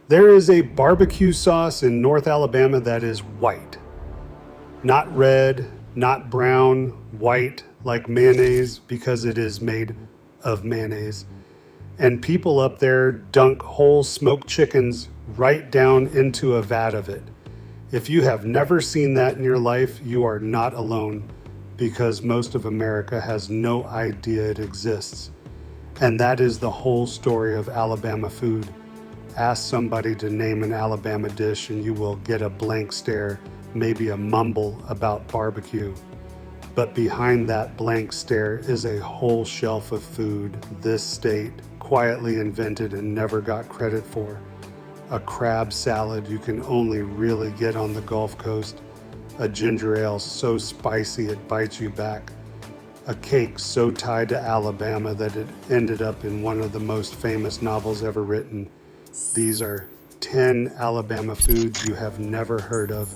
There is a barbecue sauce in North Alabama that is white. Not red, not brown, white like mayonnaise because it is made of mayonnaise. And people up there dunk whole smoked chickens right down into a vat of it. If you have never seen that in your life, you are not alone because most of America has no idea it exists. And that is the whole story of Alabama food. Ask somebody to name an Alabama dish and you will get a blank stare, maybe a mumble about barbecue. But behind that blank stare is a whole shelf of food this state quietly invented and never got credit for. A crab salad you can only really get on the Gulf Coast, a ginger ale so spicy it bites you back, a cake so tied to Alabama that it ended up in one of the most famous novels ever written. These are 10 Alabama foods you have never heard of,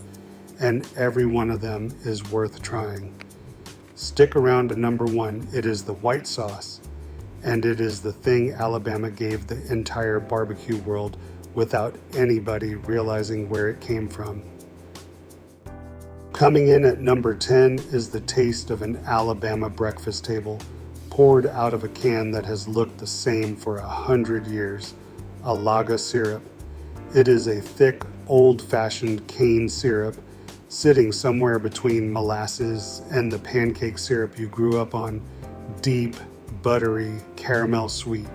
and every one of them is worth trying. Stick around to number 1. It is the white sauce, and it is the thing Alabama gave the entire barbecue world without anybody realizing where it came from. Coming in at number 10 is the taste of an Alabama breakfast table, poured out of a can that has looked the same for 100 years. Alaga syrup. It is a thick, old-fashioned cane syrup sitting somewhere between molasses and the pancake syrup you grew up on, deep, buttery, caramel sweet.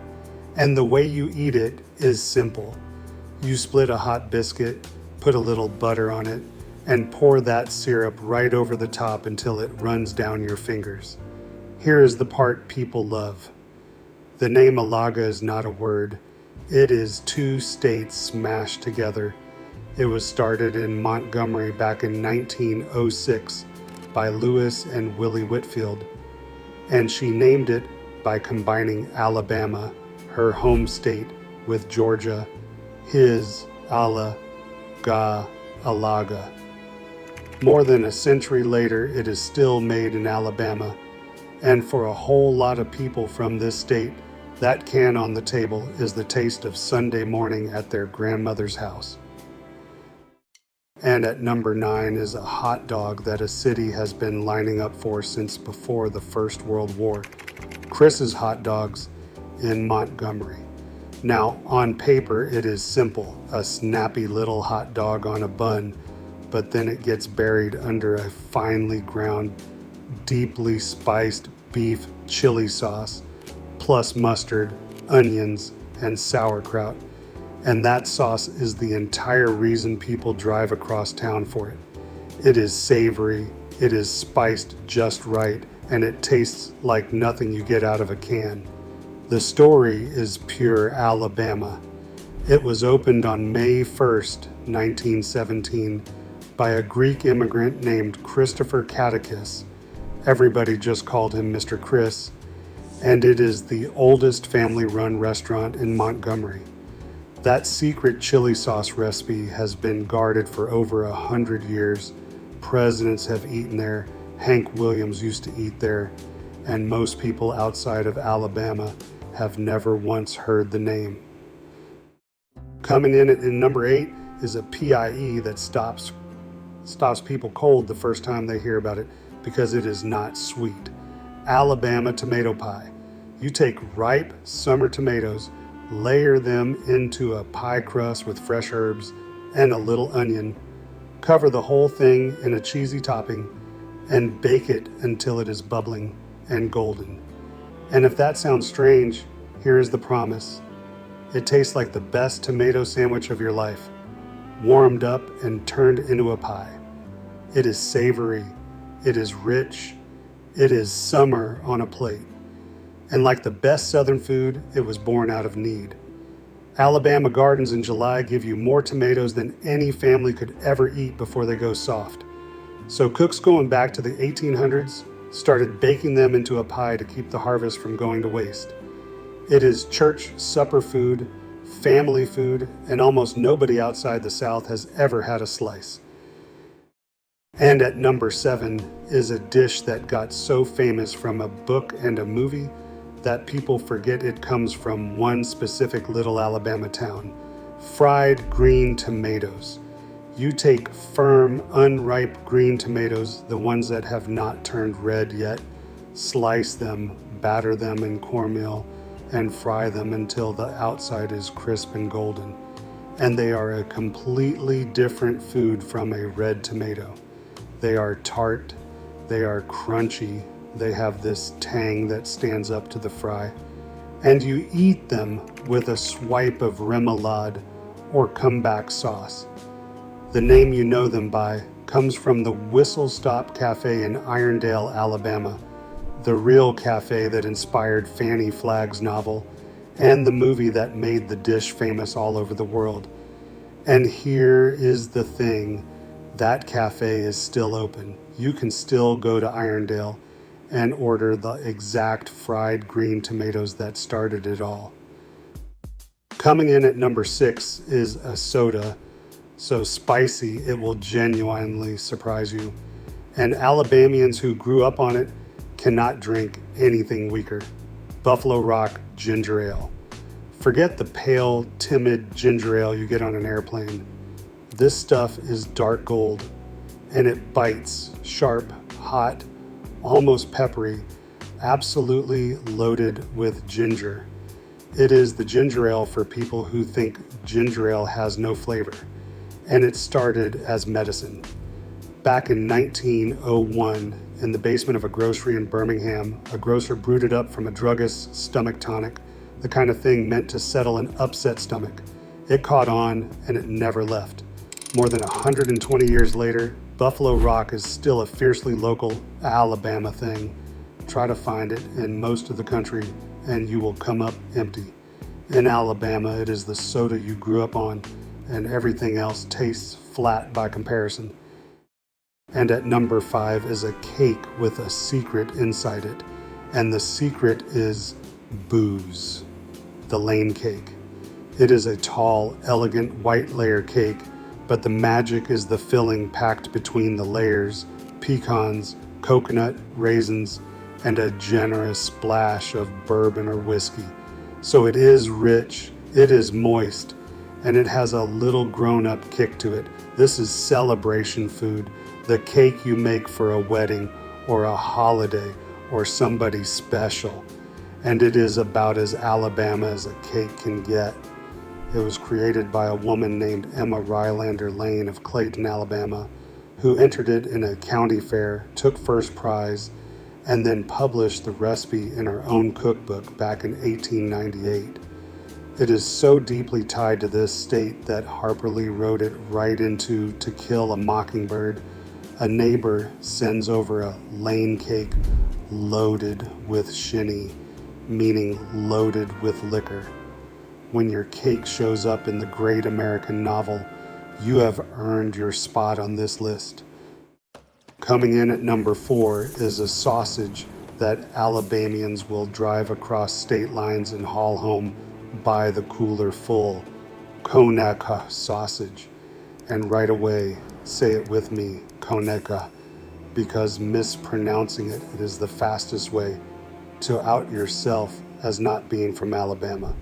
And the way you eat it is simple. You split a hot biscuit, put a little butter on it, and pour that syrup right over the top until it runs down your fingers. Here is the part people love. The name Alaga is not a word. It is 2 states smashed together. It was started in Montgomery back in 1906 by Lewis and Willie Whitfield, and she named it by combining Alabama, her home state, with Georgia, his Alaga. More than a century later, it is still made in Alabama, and for a whole lot of people from this state, that can on the table is the taste of Sunday morning at their grandmother's house. And at number 9 is a hot dog that a city has been lining up for since before the First World War. Chris's Hot Dogs in Montgomery. Now, on paper, it is simple, a snappy little hot dog on a bun, but then it gets buried under a finely ground, deeply spiced beef chili sauce, plus mustard, onions, and sauerkraut. And that sauce is the entire reason people drive across town for it. It is savory, it is spiced just right, and it tastes like nothing you get out of a can. The story is pure Alabama. It was opened on May 1st, 1917, by a Greek immigrant named Christopher Catechus. Everybody just called him Mr. Chris. And it is the oldest family-run restaurant in Montgomery. That secret chili sauce recipe has been guarded for over 100 years. Presidents have eaten there, Hank Williams used to eat there, and most people outside of Alabama have never once heard the name. Coming in at number 8 is a PIE that stops people cold the first time they hear about it because it is not sweet. Alabama tomato pie. You take ripe summer tomatoes, layer them into a pie crust with fresh herbs and a little onion, cover the whole thing in a cheesy topping, and bake it until it is bubbling and golden. And if that sounds strange, here is the promise. It tastes like the best tomato sandwich of your life, warmed up and turned into a pie. It is savory, it is rich, it is summer on a plate. And like the best Southern food, it was born out of need. Alabama gardens in July give you more tomatoes than any family could ever eat before they go soft. So cooks going back to the 1800s started baking them into a pie to keep the harvest from going to waste. It is church supper food, family food, and almost nobody outside the South has ever had a slice. And at number 7 is a dish that got so famous from a book and a movie that people forget it comes from one specific little Alabama town, Fried green tomatoes. You take firm, unripe green tomatoes, the ones that have not turned red yet, slice them, batter them in cornmeal, and fry them until the outside is crisp and golden. And they are a completely different food from a red tomato. They are tart, they are crunchy, they have this tang that stands up to the fry. And you eat them with a swipe of remoulade or comeback sauce. The name you know them by comes from the Whistle Stop Cafe in Irondale, Alabama, the real cafe that inspired Fannie Flagg's novel, and the movie that made the dish famous all over the world. And here is the thing, that cafe is still open. You can still go to Irondale and order the exact fried green tomatoes that started it all. Coming in at number 6 is a soda, so spicy it will genuinely surprise you. And Alabamians who grew up on it cannot drink anything weaker. Buffalo Rock Ginger Ale. Forget the pale, timid ginger ale you get on an airplane. This stuff is dark gold, and it bites, sharp, hot, almost peppery, absolutely loaded with ginger. It is the ginger ale for people who think ginger ale has no flavor, and it started as medicine. Back in 1901, in the basement of a grocery in Birmingham, a grocer brewed it up from a druggist's stomach tonic, the kind of thing meant to settle an upset stomach. It caught on, and it never left. More than 120 years later, Buffalo Rock is still a fiercely local Alabama thing. Try to find it in most of the country, and you will come up empty. In Alabama, it is the soda you grew up on, and everything else tastes flat by comparison. And at number 5 is a cake with a secret inside it, and the secret is booze. The Lane cake. It is a tall, elegant white layer cake, but the magic is the filling packed between the layers, pecans, coconut, raisins, and a generous splash of bourbon or whiskey. So it is rich, it is moist, and it has a little grown-up kick to it. This is celebration food, the cake you make for a wedding or a holiday or somebody special. And it is about as Alabama as a cake can get. It was created by a woman named Emma Rylander Lane of Clayton, Alabama, who entered it in a county fair, took first prize, and then published the recipe in her own cookbook back in 1898. It is so deeply tied to this state that Harper Lee wrote it right into To Kill a Mockingbird. A neighbor sends over a Lane cake loaded with shinny, meaning loaded with liquor. When your cake shows up in the great American novel, you have earned your spot on this list. Coming in at number 4 is a sausage that Alabamians will drive across state lines and haul home by the cooler full. Conecuh sausage. And right away, say it with me, Conecuh, because mispronouncing it is the fastest way to out yourself as not being from Alabama.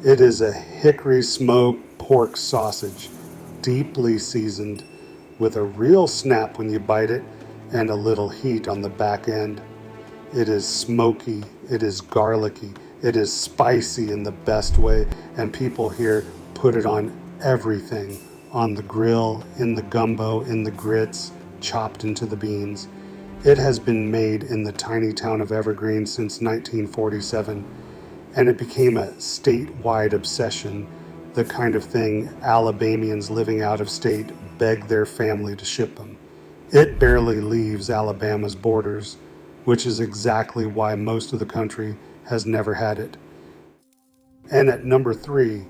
It is a hickory-smoked pork sausage, deeply seasoned, with a real snap when you bite it and a little heat on the back end. It is smoky, it is garlicky, it is spicy in the best way, and people here put it on everything, on the grill, in the gumbo, in the grits, chopped into the beans. It has been made in the tiny town of Evergreen since 1947, and it became a statewide obsession, the kind of thing Alabamians living out of state beg their family to ship them. It barely leaves Alabama's borders, which is exactly why most of the country has never had it. And at number 3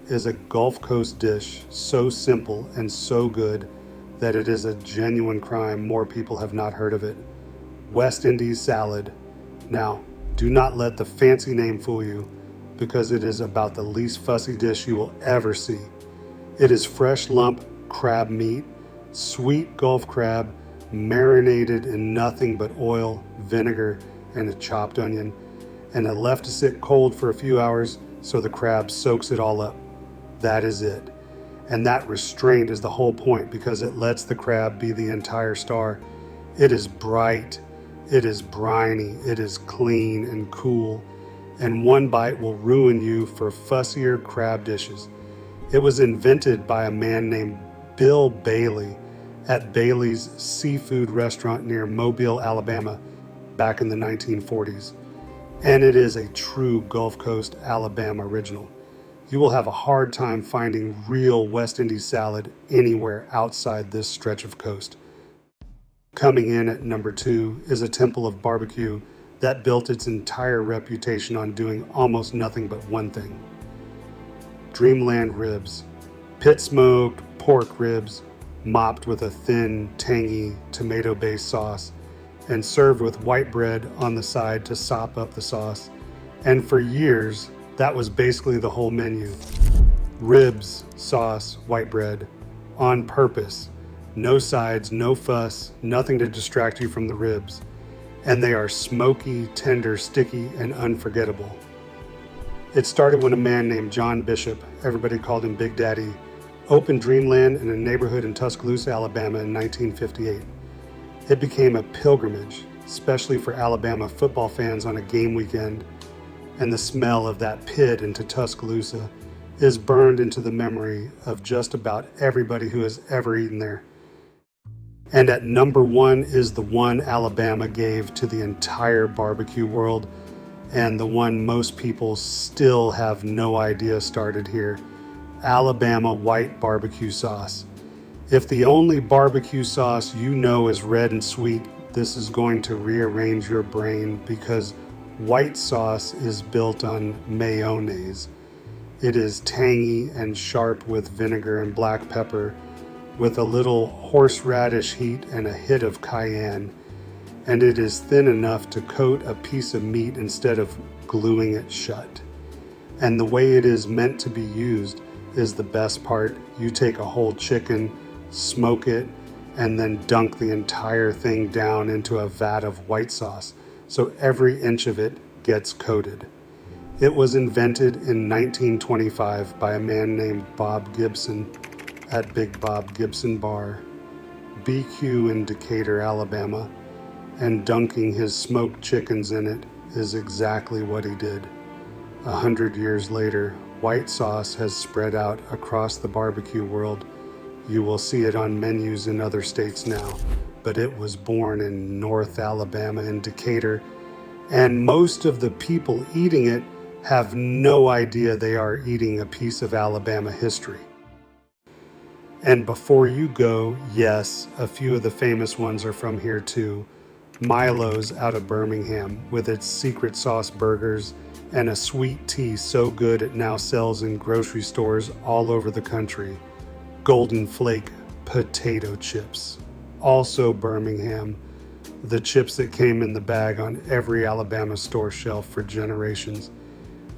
is a Gulf Coast dish so simple and so good that it is a genuine crime more people have not heard of it. West Indies salad. Now, do not let the fancy name fool you, because it is about the least fussy dish you will ever see. It is fresh lump crab meat, sweet Gulf crab, marinated in nothing but oil, vinegar, and a chopped onion, and it left to sit cold for a few hours so the crab soaks it all up. that is it. And that restraint is the whole point, because it lets the crab be the entire star. It is bright, it is briny, it is clean and cool, and one bite will ruin you for fussier crab dishes. It was invented by a man named Bill Bailey at Bailey's Seafood Restaurant near Mobile, Alabama, back in the 1940s. And it is a true Gulf Coast, Alabama original. You will have a hard time finding real West Indies salad anywhere outside this stretch of coast. Coming in at number 2 is a temple of barbecue that built its entire reputation on doing almost nothing but one thing. Dreamland ribs, pit-smoked pork ribs, mopped with a thin, tangy, tomato-based sauce, and served with white bread on the side to sop up the sauce. And for years, that was basically the whole menu. Ribs, sauce, white bread, on purpose. No sides, no fuss, nothing to distract you from the ribs. And they are smoky, tender, sticky, and unforgettable. It started when a man named John Bishop, everybody called him Big Daddy, opened Dreamland in a neighborhood in Tuscaloosa, Alabama in 1958. It became a pilgrimage, especially for Alabama football fans on a game weekend, and the smell of that pit into Tuscaloosa is burned into the memory of just about everybody who has ever eaten there. And at number 1 is the one Alabama gave to the entire barbecue world, and the one most people still have no idea started here: Alabama white barbecue sauce. If the only barbecue sauce you know is red and sweet, this is going to rearrange your brain, because white sauce is built on mayonnaise. It is tangy and sharp with vinegar and black pepper, with a little horseradish heat and a hit of cayenne. And it is thin enough to coat a piece of meat instead of gluing it shut. And the way it is meant to be used is the best part. You take a whole chicken, smoke it, and then dunk the entire thing down into a vat of white sauce, so every inch of it gets coated. It was invented in 1925 by a man named Bob Gibson at Big Bob Gibson Bar, BQ in Decatur, Alabama, and dunking his smoked chickens in it is exactly what he did. 100 years later, white sauce has spread out across the barbecue world. You will see it on menus in other states now, but it was born in North Alabama in Decatur, and most of the people eating it have no idea they are eating a piece of Alabama history. And before you go, yes, a few of the famous ones are from here too. Milo's out of Birmingham with its secret sauce burgers and a sweet tea so good it now sells in grocery stores all over the country. Golden Flake potato chips, also Birmingham, the chips that came in the bag on every Alabama store shelf for generations.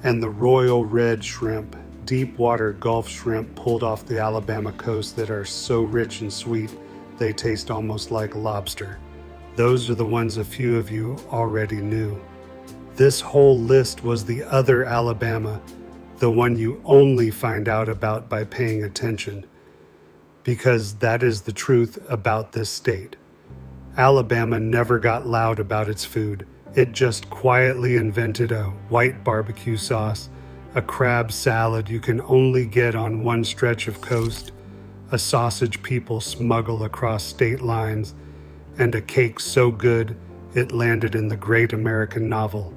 And the Royal Red shrimp, deep water Gulf shrimp pulled off the Alabama coast that are so rich and sweet they taste almost like lobster. Those are the ones a few of you already knew. This whole list was the other Alabama, the one you only find out about by paying attention, because that is the truth about this state. Alabama never got loud about its food. It just quietly invented a white barbecue sauce, a crab salad you can only get on one stretch of coast, a sausage people smuggle across state lines, and a cake so good it landed in the great American novel,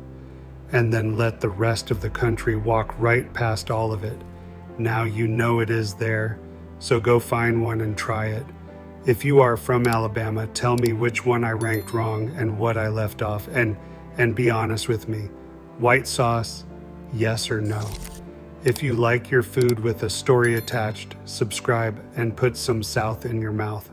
and then let the rest of the country walk right past all of it. Now you know it is there, so go find one and try it. If you are from Alabama, tell me which one I ranked wrong and what I left off, and be honest with me. White sauce, yes or no? If you like your food with a story attached, subscribe and put some South in your mouth.